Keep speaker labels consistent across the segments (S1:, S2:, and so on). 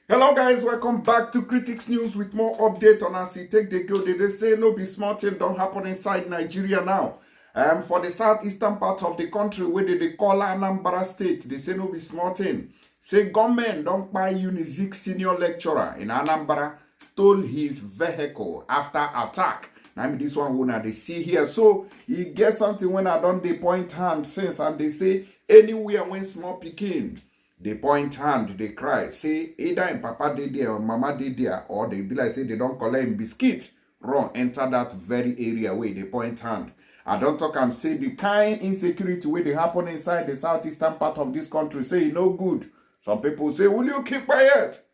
S1: Hello guys, welcome back to Critics News with more update on as it take the go. They say no be small thing don't happen inside Nigeria now. For the southeastern part of the country where they call Anambra State, they say no be small thing. Say government don't buy UNIZIK senior lecturer in Anambra stole his vehicle after attack. I mean this one when they see here. So he get something when I don't they point hand since and they say anywhere when small picking. They point hand, they cry, say either in Papa did there or Mama did there, or they be like say they don't collect him biscuit. Run, enter that very area where they point hand. I don't talk and say the kind insecurity where they happen inside the southeastern part of this country, say no good. Some people say, will you keep quiet?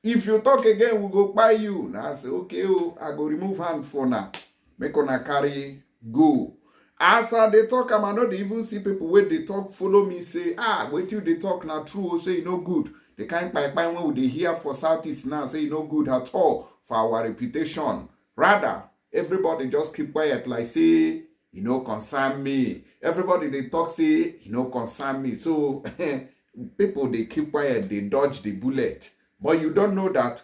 S1: If you talk again, we'll go buy you. Now I say, okay, I go remove hand for now. Make on a carry, go. As they talk, I know they even see people where they talk, follow me, say, wait till they talk now true, say no good. The kind of when they hear for Southeast now, say no good at all for our reputation. Rather, everybody just keep quiet, like say, concern me. Everybody they talk, say, concern me. So people they keep quiet, they dodge the bullet. But you don't know that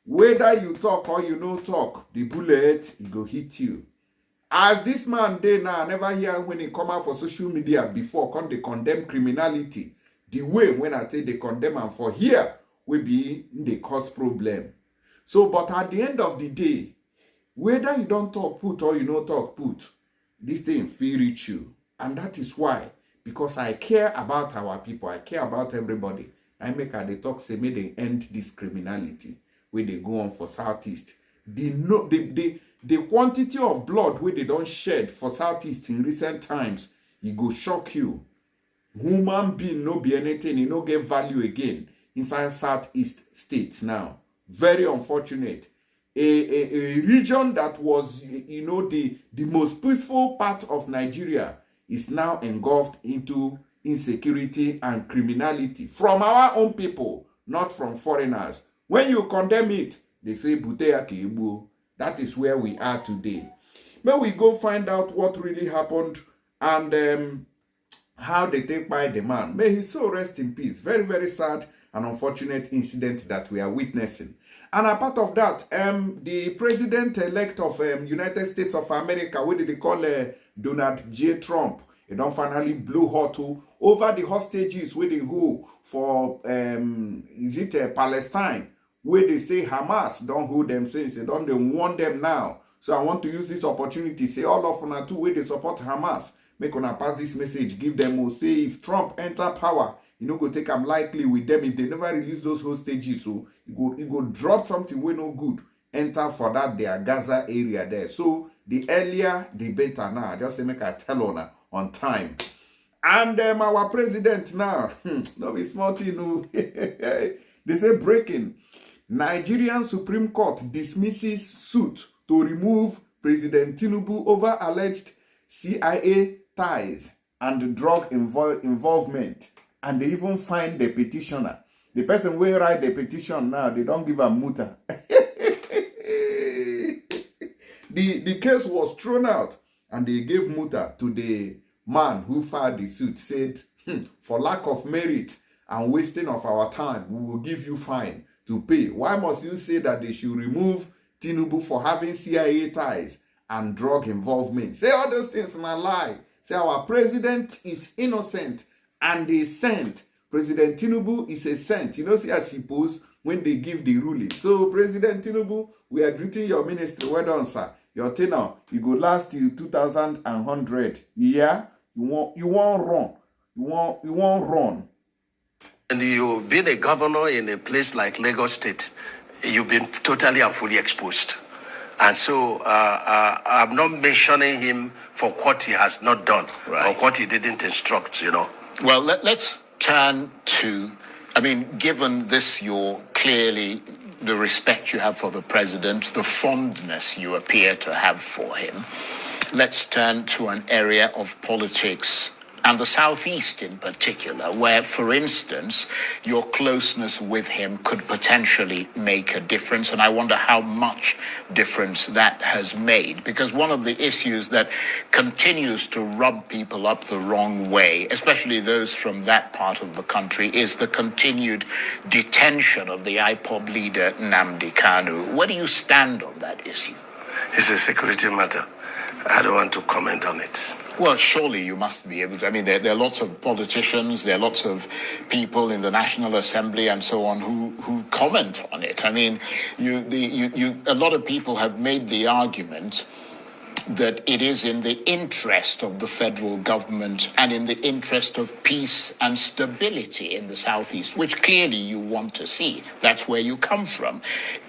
S1: whether you talk or you no talk, the bullet, it go hit you. As this man dey now, I never hear when he come out for social media before, come they condemn criminality. The way when I say they condemn and for here, will be they cause problem. So, but at the end of the day, whether you don't talk put or you don't talk put, this thing will reach you. And that is why, because I care about our people, I care about everybody. I make her they talk, say, may they end this criminality where they go on for Southeast. The quantity of blood where they don't shed for Southeast in recent times, it go shock you. Human being no be anything, it no get value again inside Southeast states now. Very unfortunate. A region that was, the most peaceful part of Nigeria is now engulfed into insecurity and criminality from our own people, not from foreigners. When you condemn it, they say, Butea Kibu. That is where we are today. May we go find out what really happened and how they take by the man. May his soul rest in peace. Very, very sad and unfortunate incident that we are witnessing. And a part of that, the president-elect of United States of America, what did they call Donald J. Trump? He don't finally blew hot over the hostages where they go for, Palestine? Where they say Hamas don't hold them since they don't they want them now. So I want to use this opportunity, say all of una too where they support Hamas. Make una pass this message, give them or say if Trump enter power, go take them lightly with them. If they never release those hostages, so it go drop something way no good. Enter for that their Gaza area there. So the earlier the better now. Just say make I tell on time. And our president now, no be small thing. They say breaking. Nigerian Supreme Court dismisses suit to remove President Tinubu over alleged CIA ties and drug involvement. And they even find the petitioner. The person will write the petition now, they don't give a muta. The case was thrown out and they gave muta to the man who filed the suit, said, for lack of merit and wasting of our time, we will give you fine to pay. Why must you say that they should remove Tinubu for having CIA ties and drug involvement? Say all those things in a lie. Say our president is innocent and a saint. President Tinubu is a saint. See as he posed when they give the ruling. So President Tinubu, we are greeting your ministry. Well done, sir. Your tenure, you go last till 2100. Yeah? You won't run. You won't run.
S2: And you've been a governor in a place like Lagos State, you've been totally and fully exposed. And so I'm not mentioning him for what he has not done or what he didn't instruct,
S3: Well, let's turn to, given this, you're clearly the respect you have for the president, the fondness you appear to have for him. Let's turn to an area of politics and the Southeast in particular, where, for instance, your closeness with him could potentially make a difference. And I wonder how much difference that has made, because one of the issues that continues to rub people up the wrong way, especially those from that part of the country, is the continued detention of the IPOB leader Nnamdi Kanu. Where do you stand on that issue?
S2: It's a security matter. I don't want to comment on it.
S3: Well, surely you must be able to. I mean, there are lots of politicians, there are lots of people in the National Assembly and so on who comment on it. I mean, a lot of people have made the argument that it is in the interest of the federal government and in the interest of peace and stability in the Southeast, which clearly you want to see. That's where you come from.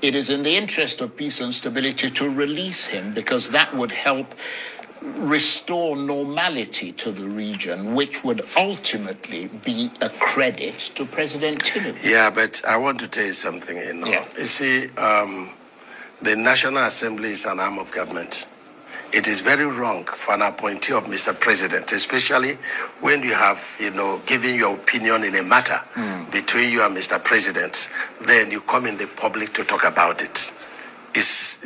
S3: It is in the interest of peace and stability to release him, because that would help restore normality to the region, which would ultimately be a credit to President Tinubu.
S2: Yeah, but I want to tell you something,
S3: Yeah.
S2: You see, the National Assembly is an arm of government. It is very wrong for an appointee of Mr. President, especially when you have, given your opinion in a matter between you and Mr. President, then you come in the public to talk about it. It's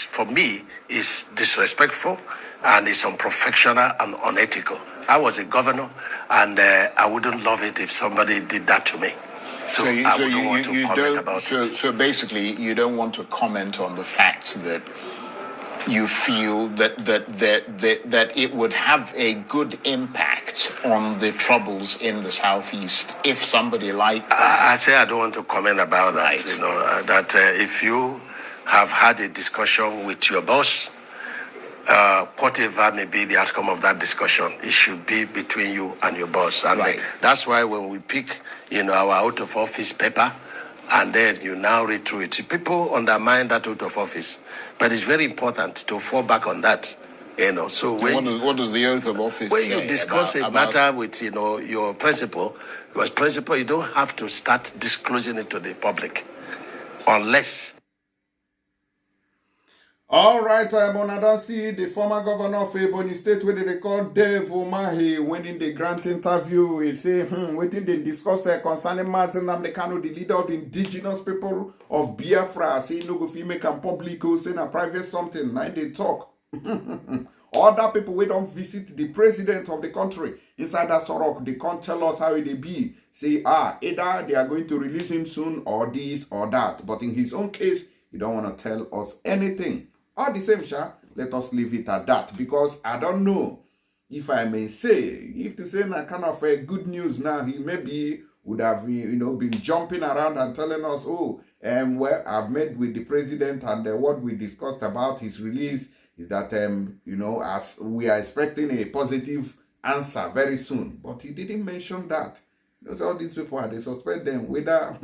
S2: for me, it's disrespectful and it's unprofessional and unethical. I was a governor, and I wouldn't love it if somebody did that to me. So I wouldn't want to comment about it.
S3: So basically, you don't want to comment on the fact that you feel that it would have a good impact on the troubles in the Southeast if somebody like that.
S2: I say I don't want to comment about that.
S3: Right.
S2: If you have had a discussion with your boss, whatever may be the outcome of that discussion, it should be between you and your boss. And
S3: Right.
S2: that's why when we pick, our out of office paper, and then you now read through it, people undermine that out of office. But it's very important to fall back on that. So
S3: what does the oath of office
S2: when
S3: say
S2: you discuss a matter with your principal, you don't have to start disclosing it to the public unless.
S1: All right, I don't see the former governor of Ebonyi State, where they call Dave Umahi, when in the grant interview, he say, waiting they discuss concerning Mazen Nnamdi Kanu, the leader of the indigenous people of Biafra, say no go fit make am public, say na private something, now they talk. Other people we don't visit the president of the country inside that Sorok, they can't tell us how it be. Say, either they are going to release him soon or this or that. But in his own case, he don't want to tell us anything. All the same, let us leave it at that, because I don't know if I may say, if to say na kind of a good news now, he maybe would have been jumping around and telling us, well, I've met with the president, and what we discussed about his release is that as we are expecting a positive answer very soon. But he didn't mention that. Because all these people, they suspect them whether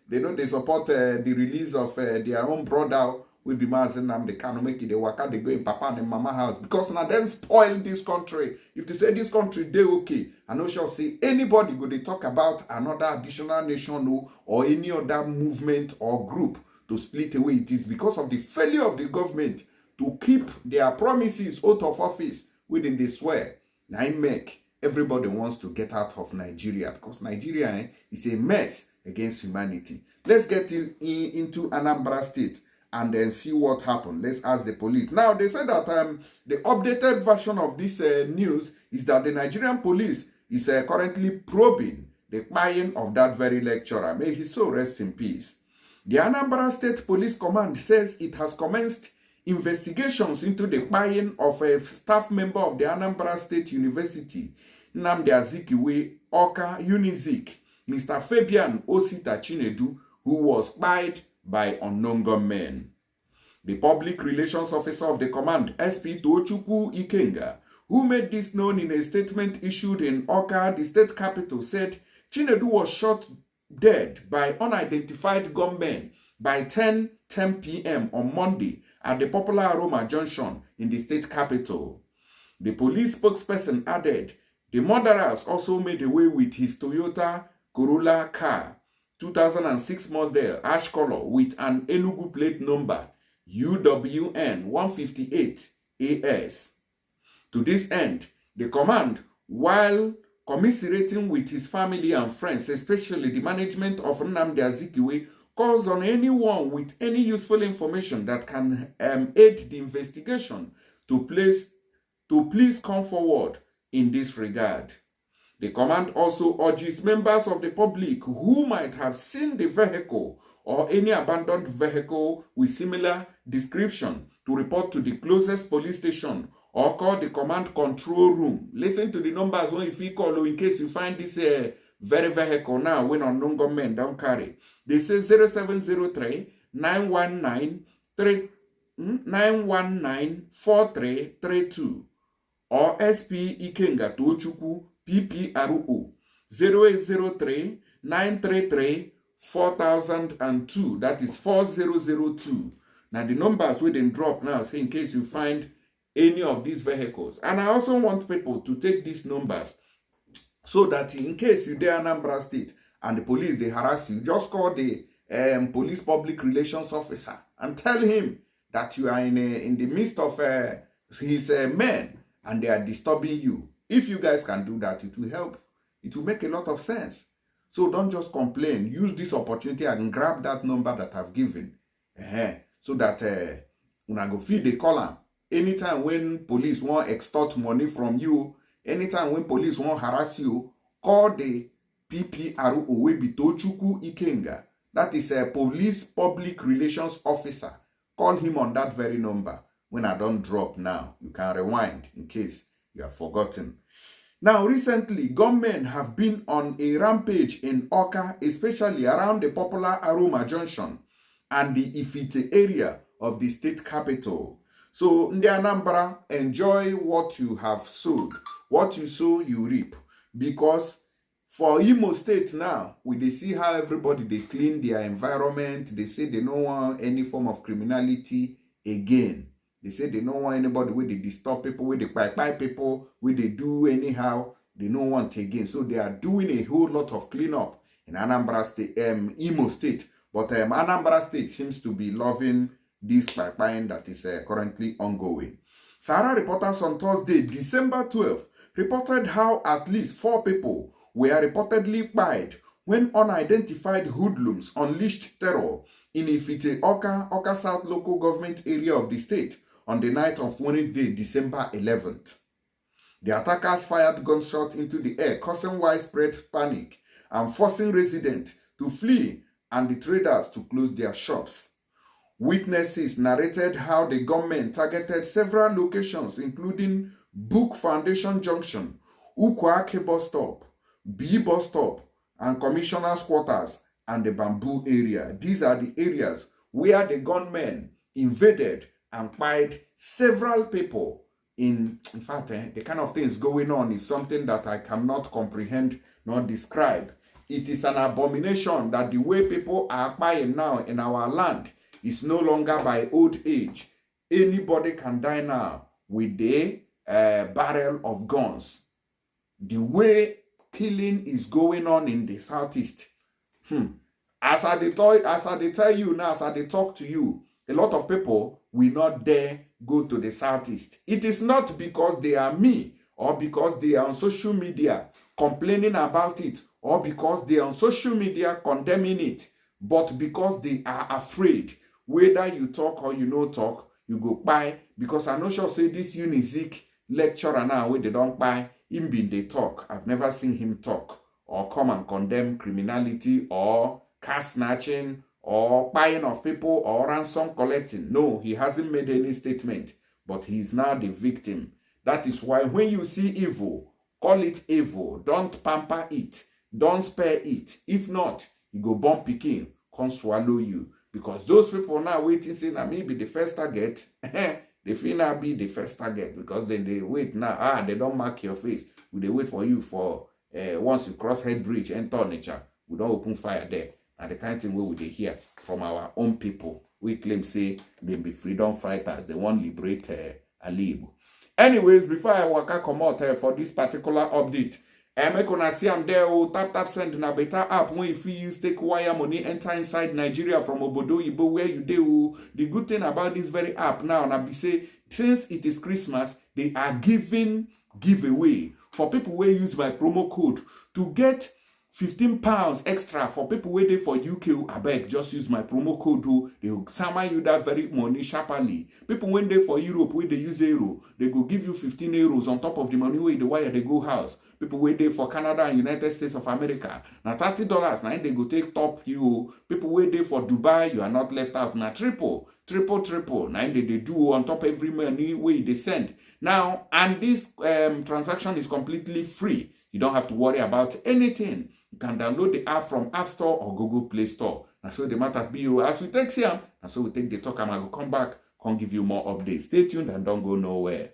S1: they support the release of their own brother will be Mazen Nnamdi Kanu, make it the waka, they go in Papa and Mama house. Because now then spoil this country. If they say this country, they okay. I no sure see anybody go they talk about another additional nation or any other movement or group to split away. It is because of the failure of the government to keep their promises out of office within they swear. Now I make everybody wants to get out of Nigeria, because Nigeria is a mess against humanity. Let's get into Anambra State and then see what happened. Let's ask the police. Now, they said that the updated version of this news is that the Nigerian police is currently probing the Kpai of that very lecturer. May his soul rest in peace. The Anambra State Police Command says it has commenced investigations into the Kpai of a staff member of the Anambra State University, Nnamdi Azikiwe, Kpai UNIZIK, Mr. Fabian Osita Chinedu, who was kpied by unknown gunmen. The public relations officer of the command, SP Tochukwu Ikenga, who made this known in a statement issued in Awka, the state capital, said Chinedu was shot dead by unidentified gunmen by 10 p.m. on Monday at the popular Aroma Junction in the state capital. The police spokesperson added, the murderers also made away with his Toyota Corolla car, 2006 model, ash color, with an Enugu plate number, UWN 158 AS. To this end, the command while commiserating with his family and friends, especially the management of Nnamdi Azikiwe, calls on anyone with any useful information that can aid the investigation to please come forward in this regard. The command also urges members of the public who might have seen the vehicle or any abandoned vehicle with similar description to report to the closest police station or call the command control room. Listen to the numbers when you call in case you find this very vehicle now when unknown government don't carry. They say 0703 919 4332 or SP Ikenga Tochukwu PPRO 0803 933 4002. That is 4002. Now the numbers we then drop now, say in case you find any of these vehicles. And I also want people to take these numbers so that in case you're there in Anambra State and the police they harass you, just call the police public relations officer and tell him that you are in the midst of his men and they are disturbing you. If you guys can do that, it will help. It will make a lot of sense. So don't just complain. Use this opportunity and grab that number that I've given. So that when I go feed the caller, anytime when police want extort money from you, anytime when police want harass you, call the PPRO Tochukwu Ikenga. That is a police public relations officer. Call him on that very number. When I don't drop now, you can rewind in case you have forgotten. Now, recently, gunmen have been on a rampage in Awka, especially around the popular Aroma Junction and the Ifite area of the state capital. So, Ndi Anambra, enjoy what you have sowed. What you sow, you reap. Because for Imo State now, they see how everybody, they clean their environment. They say they don't want any form of criminality again. They say they don't want anybody where they disturb people, where they kpai people, where they do anyhow. They don't want again. So they are doing a whole lot of cleanup in Anambra State, Imo State. But Anambra State seems to be loving this kpai that is currently ongoing. Sahara reporters on Thursday, December 12th, reported how at least 4 people were reportedly kpied when unidentified hoodlums unleashed terror in Ifite Awka South local government area of the state on the night of Wednesday, December 11th. The attackers fired gunshots into the air, causing widespread panic and forcing residents to flee and the traders to close their shops. Witnesses narrated how the gunmen targeted several locations, including Book Foundation Junction, Ukwake Bus Stop, B Bus Stop, and Commissioner's Quarters, and the Bamboo area. These are the areas where the gunmen invaded and kpied several people. In fact, the kind of things going on is something that I cannot comprehend nor describe. It is an abomination that the way people are kpying now in our land is no longer by old age. Anybody can die now with a barrel of guns. The way killing is going on in the southeast. As I tell you now, as I talk to you, a lot of people will not dare go to the southeast. It is not because they are me or because they are on social media complaining about it or because they are on social media condemning it, but because they are afraid. Whether you talk or you no talk, you go buy. Because I'm not sure say this UNIZIK lecturer now where they don't buy him being they talk. I've never seen him talk or come and condemn criminality or car snatching or buying of people or ransom collecting. No, he hasn't made any statement, but he is now the victim. That is why when you see evil, call it evil. Don't pamper it. Don't spare it. If not, you go bomb picking, come swallow you. Because those people now waiting, saying, that maybe the first target, they feel now be the first target because then they wait now. They don't mark your face. They wait for you for once you cross Head Bridge, enter nature. We don't open fire there. And the kind of thing we would hear from our own people. We claim, say, they be freedom fighters. They want to liberate Alibu. Anyways, before I waka come out for this particular update, make una see am there, tap send na better app when if you use take wire money enter inside Nigeria from Obodo Ibo where you do. The good thing about this very app now, na be say, since it is Christmas, they are giving giveaway for people who use my promo code to get £15 extra for people waiting for UK. I beg, just use my promo code. They will summon you that very money sharply. People when they for Europe, where they use euro, they go give you 15 euros on top of the money where the wire they go house. People waiting for Canada and United States of America. Now $30, now they go take top you. People waiting for Dubai, you are not left out. Now triple. Now they do on top every money way they send. Now, and this transaction is completely free. You don't have to worry about anything. You can download the app from App Store or Google Play Store. And so the matter be you as we take Siam, and so we take the talk and I will come back, come give you more updates. Stay tuned and don't go nowhere.